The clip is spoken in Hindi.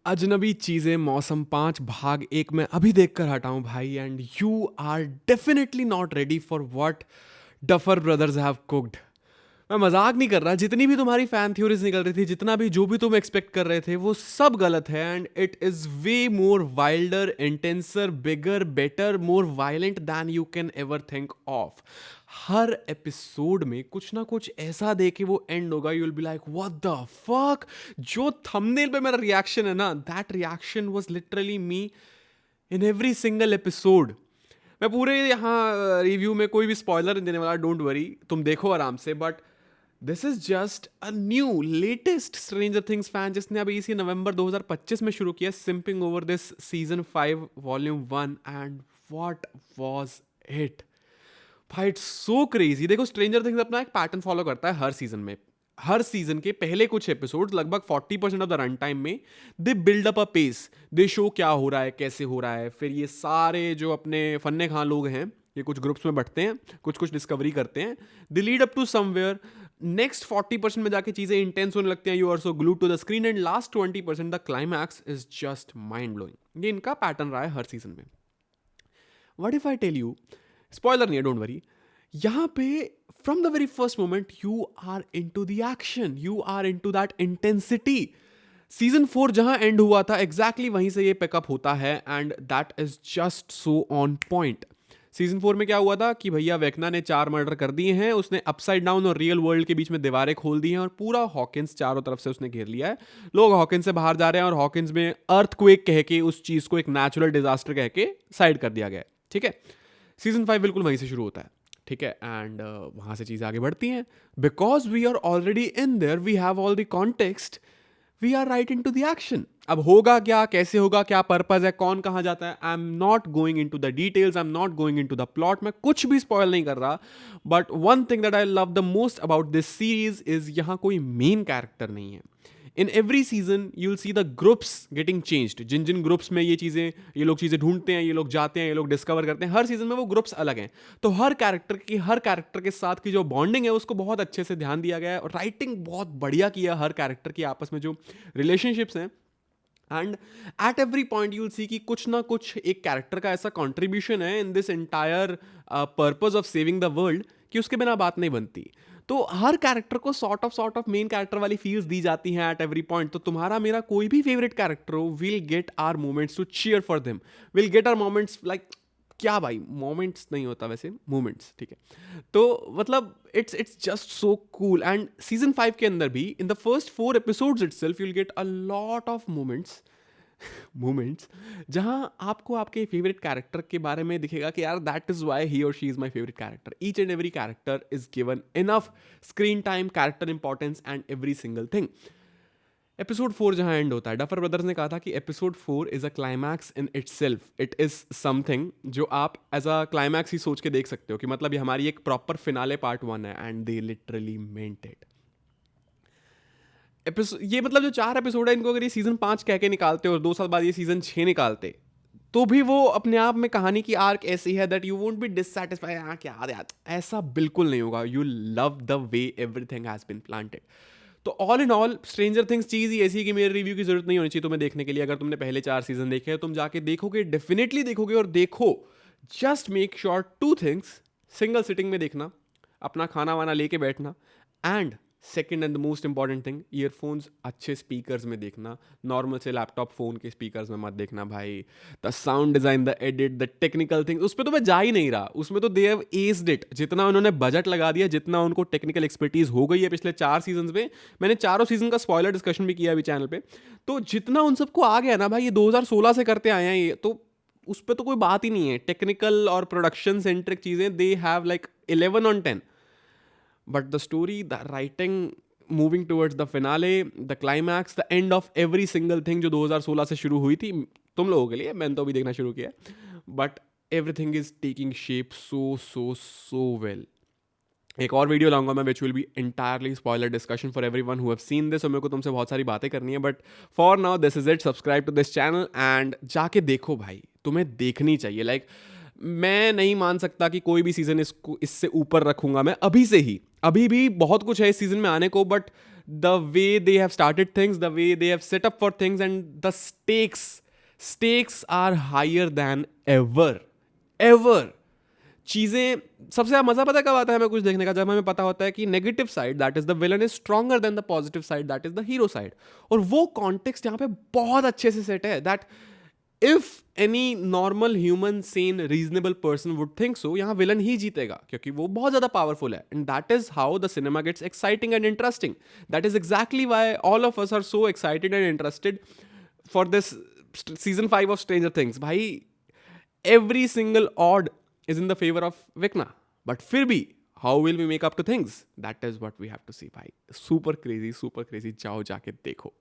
अजनबी चीजें मौसम 5 भाग 1 में अभी देखकर हटा हूं भाई and you are definitely not ready for what Duffer brothers have cooked. मैं मजाक नहीं कर रहा, जितनी भी तुम्हारी फैन थ्योरीज निकल रही थी, जितना भी जो भी तुम एक्सपेक्ट कर रहे थे, वो सब गलत है and it is way more wilder, intenser, bigger, better, more violent than you can ever think of. हर एपिसोड में कुछ ना कुछ ऐसा दे के वो एंड होगा, you will be like what the fuck. जो थंबनेल पे मेरा रिएक्शन है ना, that reaction was literally me in every single episode. मैं पूरे यहाँ रिव्यू में कोई भी स्पॉइलर नहीं देने वाला, डोंट वरी, तुम देखो आराम से। But this is just a new latest Stranger Things fan जिसने अभी इसी नवंबर 2025 में शुरू किया simping over this season 5 volume 1 and what was it भाई। It's so crazy. देखो, स्ट्रेंजर थिंग्स अपना एक पैटर्न फॉलो करता है हर सीजन में। हर सीजन के पहले कुछ एपिसोड लगभग 40% ऑफ द रन टाइम में they build up a pace, they show क्या हो रहा है, कैसे हो रहा है। फिर ये सारे जो अपने फन्ने खां लोग हैं, ये कुछ ग्रुप्स में बंटते हैं, कुछ कुछ डिस्कवरी करते हैं, they lead up to somewhere. Next 40% में जाके चीजें इंटेंस होने लगती हैं, you are so glued to the screen, and last 20% the climax is just mind blowing. ये इनका पैटर्न रहा है हर सीजन में। What if I tell you, spoiler नहीं है, डोंट वरी, यहाँ पे from the very first moment you are into the action, you are into that intensity. Season 4 जहां एंड हुआ था, एग्जैक्टली वहीं से ये पिकअप होता है and that is just so on point. Season 4 में क्या हुआ था कि भैया वेकना ने 4 मर्डर कर दिए हैं, उसने अपसाइड डाउन और रियल वर्ल्ड के बीच में दीवारें खोल दी हैं और पूरा हॉकिंस चारों तरफ से उसने घेर लिया है। लोग हॉकिंस से बाहर जा रहे हैं और हॉकिंस में अर्थक्वेक कह के उस चीज को एक नेचुरल डिजास्टर कह के साइड कर दिया गया है। ठीक है, सीजन 5 बिल्कुल वहीं से शुरू होता है। ठीक है, एंड वहां से चीजें आगे बढ़ती हैं। Because we are already in there, we have all the context, we are right into the action. अब होगा क्या, कैसे होगा, क्या पर्पज है, कौन कहां जाता है, I am not going into the details, I am not going into the plot, मैं कुछ भी स्पॉयल नहीं कर रहा। But one thing that I love the most about this series is यहां कोई मेन कैरेक्टर नहीं है। In every season you will see the groups getting changed. जिन जिन ग्रुप्स में ये लोग चीजें ढूंढते हैं, ये लोग जाते हैं, ये लोग डिस्कवर करते हैं, हर सीजन में वो ग्रुप्स अलग हैं। तो हर कैरेक्टर के साथ की जो बॉन्डिंग है उसको बहुत अच्छे से ध्यान दिया गया है और राइटिंग बहुत बढ़िया किया हर कैरेक्टर की आपस में जो रिलेशनशिप्स हैं। And at every point you will सी कि कुछ ना कुछ एक कैरेक्टर का ऐसा कॉन्ट्रीब्यूशन है in this entire purpose of saving the world कि उसके बिना बात नहीं बनती। तो हर कैरेक्टर को सॉर्ट ऑफ मेन कैरेक्टर वाली फील्स दी जाती हैं एट एवरी पॉइंट। तो तुम्हारा मेरा कोई भी फेवरेट कैरेक्टर हो, will get our moments to cheer for them, will get our moments like, क्या भाई, मोमेंट्स नहीं होता वैसे, मोमेंट्स। ठीक है, तो मतलब it's just so cool. And season 5 के अंदर भी in the first 4 episodes itself you will get a lot of moments जहां आपको आपके फेवरेट कैरेक्टर के बारे में दिखेगा कि यार दैट इज वाई ही और she is my favourite character. Each and every character is given enough screen time, character importance and every single thing. Episode 4 जहां एंड होता है, डफर ब्रदर्स ने कहा था कि episode 4 is a climax in itself, it is something जो आप एज अ क्लाइमैक्स ही सोच के देख सकते हो कि मतलब ये हमारी एक प्रॉपर फिनाले पार्ट 1 है and they literally meant it. ये मतलब जो 4 एपिसोड है, इनको अगर ये सीजन 5 कह के निकालते और 2 साल बाद ये सीजन 6 निकालते, तो भी वो अपने आप में कहानी की आर्क ऐसी है that you won't be dissatisfied, हाँ क्या यार, ऐसा बिल्कुल नहीं होगा। You love the way everything has been planted. तो all in all Stranger Things चीज ही ऐसी है कि मेरे रिव्यू की जरूरत नहीं होनी चाहिए तुम्हें देखने के लिए। अगर तुमने पहले 4 सीजन देखे हैं, तुम जाके देखोगे, डेफिनेटली देखोगे। और देखो, just make sure 2 things, single sitting में देखना, अपना खाना वाना लेके बैठना, and second and the most important thing, earphones अच्छे स्पीकर्स में देखना, नॉर्मल से लैपटॉप फोन के स्पीकर्स में मत देखना भाई। The sound design, the edit, the technical thing, उस पर तो मैं जा ही नहीं रहा। उसमें तो दे हैव एज्ड इट। जितना उन्होंने बजट लगा दिया, जितना उनको टेक्निकल एक्सपर्टीज हो गई है पिछले 4 सीजन में, मैंने चारों सीजन का स्पॉइलर डिस्कशन भी किया अभी चैनल पे, तो जितना उन सबको आ गया ना भाई, ये 2016 से करते आए हैं, ये तो उस पर तो कोई बात ही नहीं है। टेक्निकल और प्रोडक्शन सेंट्रिक चीजें they have like 11 on 10। But the story, the writing, moving towards the finale, the climax, the end of every single thing जो 2016 से शुरू हुई थी तुम लोगों के लिए, मैंने तो अभी देखना शुरू किया, but everything is taking shape so well. एक और वीडियो लाऊंगा मैं which will be entirely spoiler discussion for everyone who have seen this, और मेरे को तुमसे बहुत सारी बातें करनी है। But for now this is it. Subscribe to this channel and जाके देखो भाई, तुम्हें देखनी चाहिए। लाइक मैं नहीं मान सकता कि कोई भी सीजन इसको इससे ऊपर रखूंगा मैं अभी से ही। अभी भी बहुत कुछ है इस सीजन में आने को, but the way they have started things, the way they have set up for things, and the stakes are higher than ever. चीजें सबसे ज्यादा मजा पता कब आता है हमें कुछ देखने का, जब हमें पता होता है कि negative side that is the villain is stronger than the positive side that is the hero side. और वो कॉन्टेक्स्ट यहाँ पे बहुत अच्छे से सेट है that if any normal human Sen reasonable person would think so, यहाँ विलन ही जीतेगा क्योंकि वो बहुत ज्यादा पावरफुल है. And that is how the cinema gets exciting and interesting. That is exactly why all of us are so excited and interested for this season 5 of Stranger Things. भाई every single odd is in the favor of Vecna. But फिर भी how will we make up to things? That is what we have to see. भाई super crazy. जाओ जाके देखो.